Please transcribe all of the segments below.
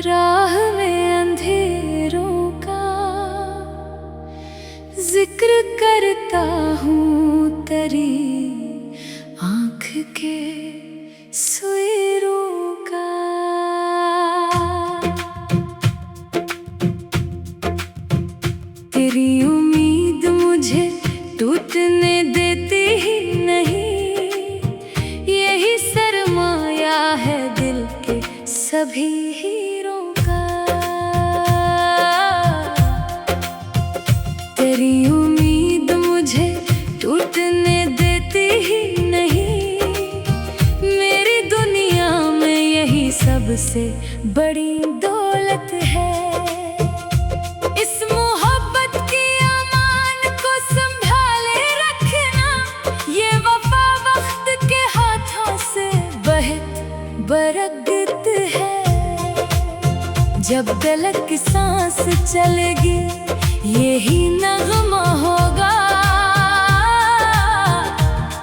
राह में अंधेरों का जिक्र करता हूँ तेरी आँख के सुइरों का। तेरी उम्मीद मुझे टूटने देती ही नहीं, यही सरमाया है दिल के सभी हीरों का। तेरी उम्मीद मुझे टूटने देती ही नहीं, मेरी दुनिया में यही सबसे बड़ी दौलत है। इस मोहब्बत की अमान को संभाले रखना, ये वफा वक्त के हाथों से बरगद है। जब तलक की सांस चलेगी यही नगमा होगा,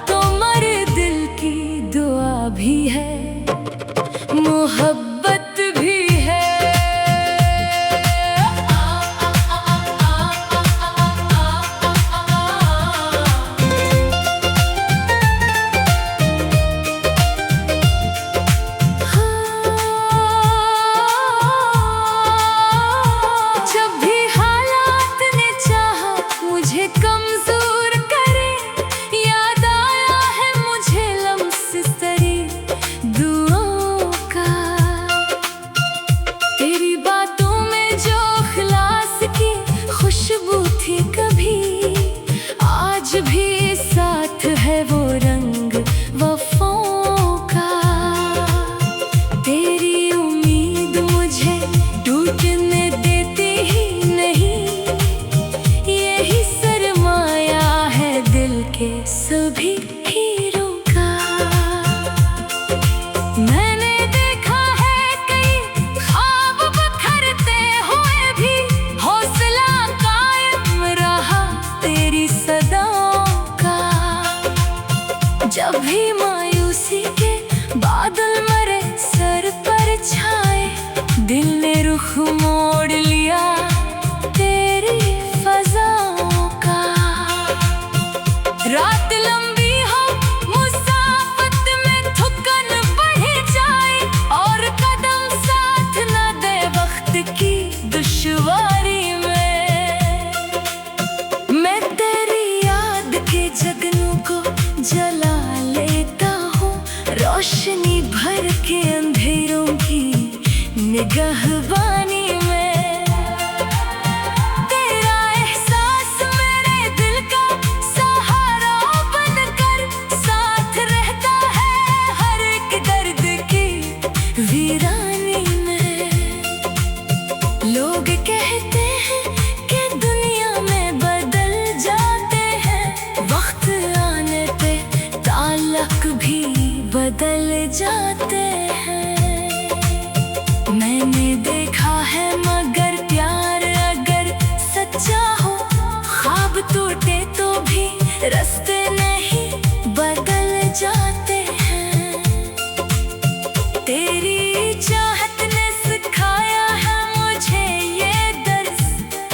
तो मरे दिल की दुआ भी है, मोहब्बत भी है। जब भी हालात ने चाहा मुझे कमजोर करे, याद आया है मुझे लम्स सरी दुआओं का। तेरी बातों में जो इखलास की खुशबू थी कभी, आज भी साथ है वो रंग वफाओं का। तेरी उम्मीद मुझे टूटने देती ही नहीं, यही सरमाया है दिल के सभी हीरों का। मैंने देखा है कई ख्वाब बिखरते हुए भी, हौसला कायम रहा तेरी सदाओं का। जब भी मायूसी के बादल मरे सर पर छाए, दिल ने रुख मोड़ लिया तेरी फज़ाओं का। रात लंबी हो मुसाफत में थकन बढ़ जाए, और कदम साथ न दे वक्त की दुश्वारी में, मैं तेरी याद के जगनों को जला लेता हूँ, रोशनी भर के अंधेरों की निगहबानी में। तेरा एहसास मेरे दिल का सहारा बनकर साथ रहता है हर एक दर्द की वीरानी में। लोग कहते हैं कि दुनिया में बदल जाते हैं, वक्त आने पे ताल्लुक भी बदल जाते हैं। मैंने देखा है मगर प्यार अगर सच्चा हो, ख्वाब टूटे तो भी रास्ते नहीं बदल जाते हैं। तेरी चाहत ने सिखाया है मुझे ये दर्स,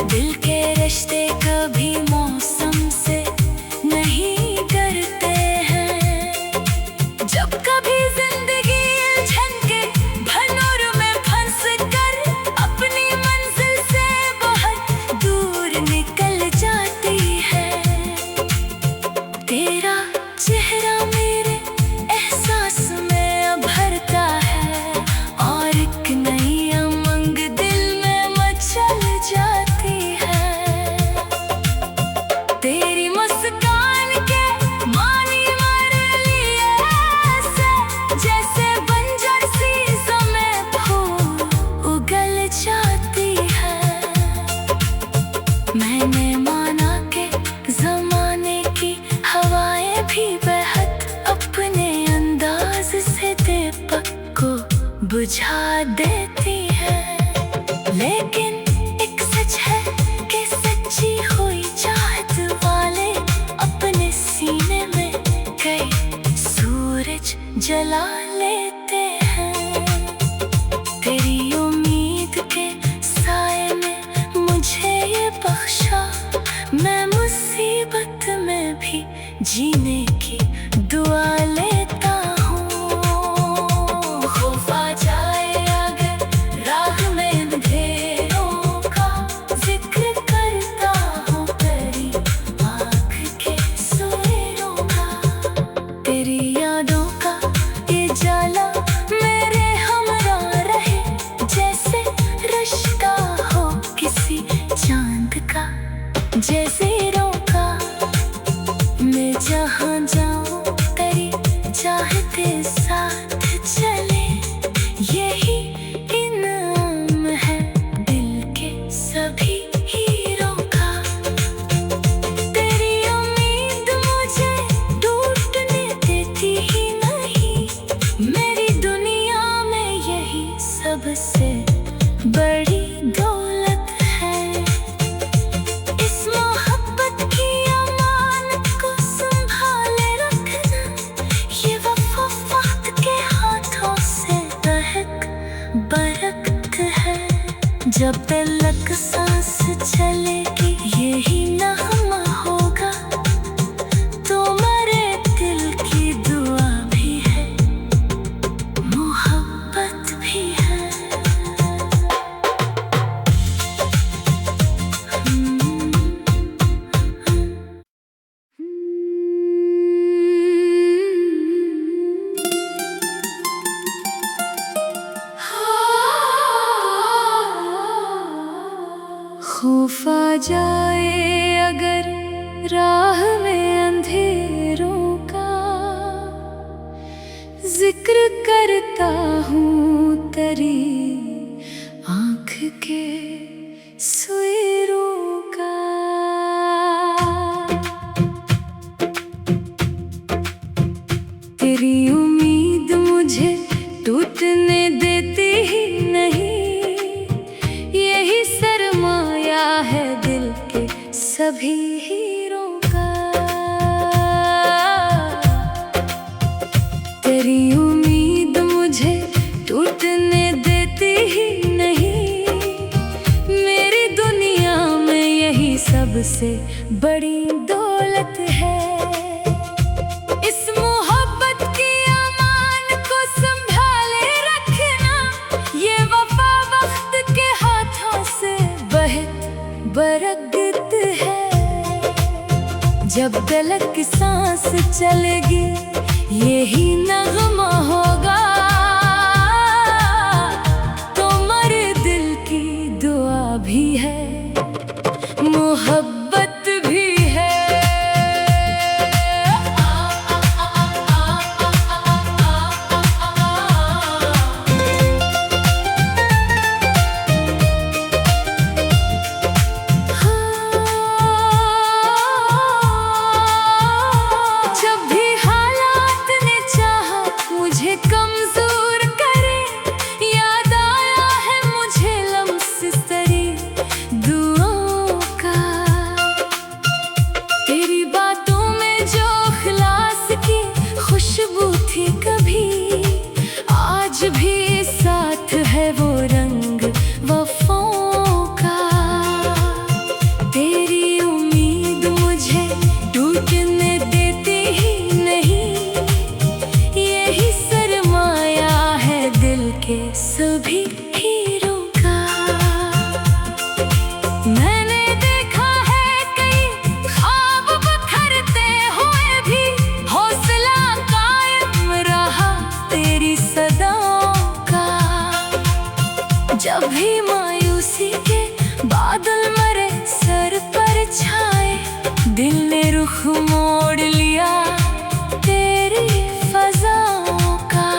दिल के रिश्ते कभी मौसम से नहीं डरते हैं। जब कभी जिंदगी उलझन के भंवर में फंस कर अपनी मंजिल से बहुत दूर निकल जाती है, तेरा चेहरा मेरे एहसास में भरता है, और एक नई उमंग दिल में मचल जाती है। तेरी मुस्कान के मानी मर लिए ऐसे, जैसे बंजर सी ज़मीं फूल उगल जाती है। मैंने माना कि ज़माने की हवाएं भी बेहद अपने अंदाज से दीपक को बुझा देती है, लेकिन एक सच है कि सच्ची हुई चाहत वाले अपने सीने में कई सूरज जला लेते हैं। तेरी उम्मीद जैसे रोका। मैं जहाँ जाऊँ तेरी चाहते साथ चले, यही इनाम है दिल के सभी हीरों का। तेरी उम्मीद मुझे टूटने देती ही नहीं, मेरी दुनिया में यही सबसे बड़ी दौलत है। इस मोहब्बत की अमानत को संभाले रखना, ये वफा वक्त के हाथों से दहक बरकत है। जब तलक सांस चलेगी यही नगमा होगा, तुम्हारे दिल की दुआ भी है, मोहब्बत भी है। खौफ आ जाए अगर राह में अंधेरों का, जिक्र करता हूँ तेरी आँख के सुइरों का। तेरी उम्मीद मुझे टूटने देती ही नहीं, यही सरमाया है दिल के सभी हीरों का। तेरी उम्मीद मुझे टूटने देती ही नहीं, मेरी दुनिया में यही सबसे बड़ी दौलत है। इस मोहब्बत की अमान को संभाले रखना, ये वफा वक्त के हाथों से बरकत है। जब तलक की सांस चलेगी यही नगमा होगा, तुम्हारे दिल की दुआ भी है, मोहब्बत भी है। जब भी हालात ने चाहा मुझे कमजोर करे, याद आया है मुझे लम्स तेरी दुआओं का। तेरी बातों में जो इखलास की खुशबू थी कभी, आज भी साथ है वो रंग वफाओं का। तेरी उम्मीद मुझे टूटने देती ही नहीं, यही सरमाया है दिल के सभी हीरों का। मैंने देखा है कई ख्वाब बिखरते हुए भी, हौसला कायम रहा तेरी सदाओं का। जब भी मायूसी के बादल मरे सर पर छाए, दिल ने रुख मोड़ लिया तेरी फज़ाओं का।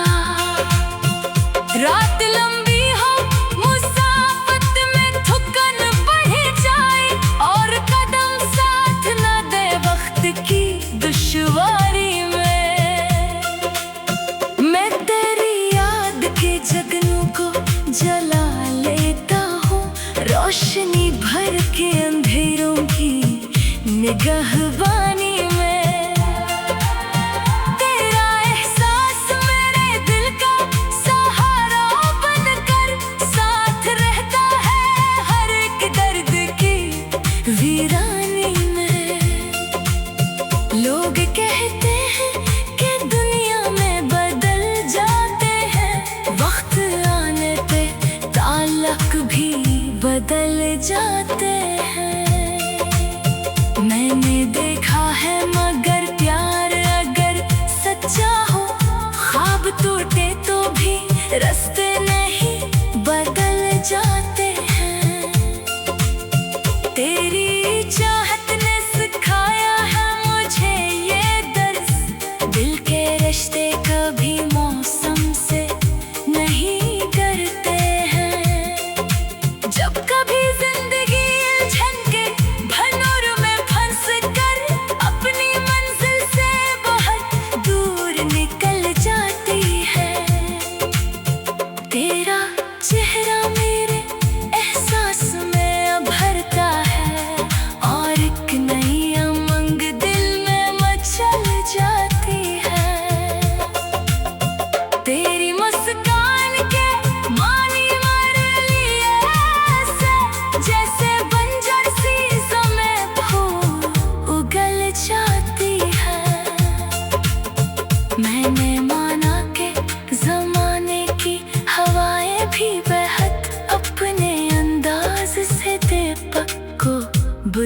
रात लंबी हो मुसाफत में थकन बढ़ जाए, और कदम साथ न दे वक्त की दुश्वारी में, मैं तेरी याद के जगनों को जला लेता हूँ, रोशनी भर के अंधेरों की निगहबानी में। तेरा एहसास मेरे दिल का सहारा बनकर साथ रहता है हर एक दर्द की वीरानी में। लोग कहते हैं कि दुनिया में बदल जाते हैं, वक्त आने पे ताल्लुक भी बदल जाते हैं। मैंने देखा है मगर प्यार अगर सच्चा हो, ख्वाब टूटे तो भी रास्ते नहीं बदल जाते हैं। तेरी चाहत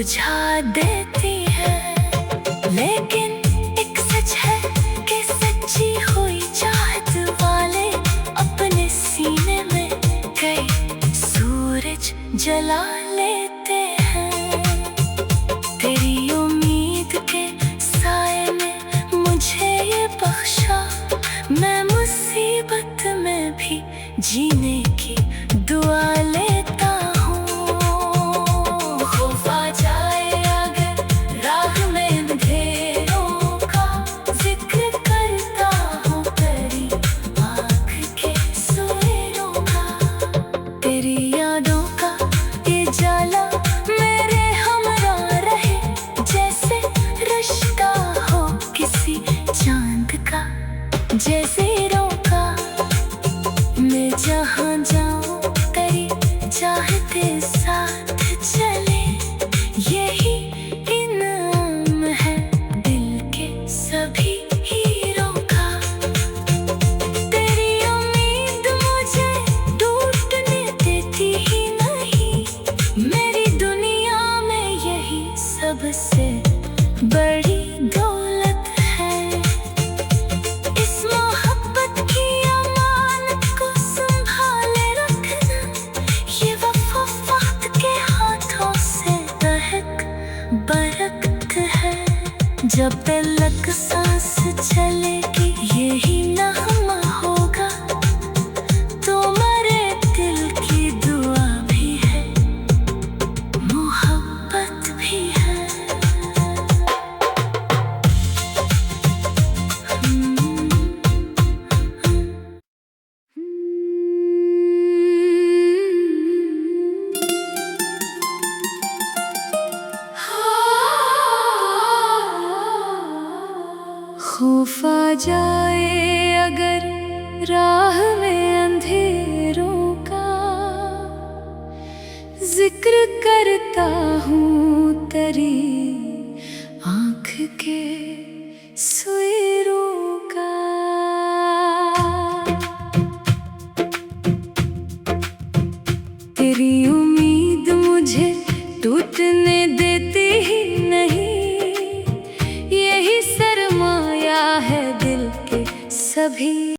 बुझा देती है। लेकिन एक सच है कि सच्ची हुई चाहत वाले अपने सीने में कई सूरज जला लेते हैं। तेरी उम्मीद के साए ने मुझे ये बख्शा, मैं मुसीबत में भी जीने की दुआ लेता हूँ। खौफ आ जाए अगर राह में अंधेरों का, जिक्र करता हूँ तेरी आँख के सवेरों का। तेरी यादों का ये जाला मेरे हमरा रहे, जैसे रिश्ता हो किसी चांद का, जैसे रोका। मैं जहाँ जाऊँ तेरी चाहते साथ चले, यही इनाम है दिल के सभी हीरों का। तेरी उम्मीद मुझे टूटने देती ही नहीं, मेरी दुनिया में यही सबसे बड़ी दौलत है। इस मोहब्बत की अमानत को संभाले रखना, ये वफा वक्त के हाथों से दहक बरकत है। जब तलक सांस चलेगी यही नगमा होगा, तो मरे दिल की दुआ भी है, मोहब्बत भी है। खौफ आ जाए अगर राह में अंधेरों का, जिक्र करता हूँ तेरी आँख के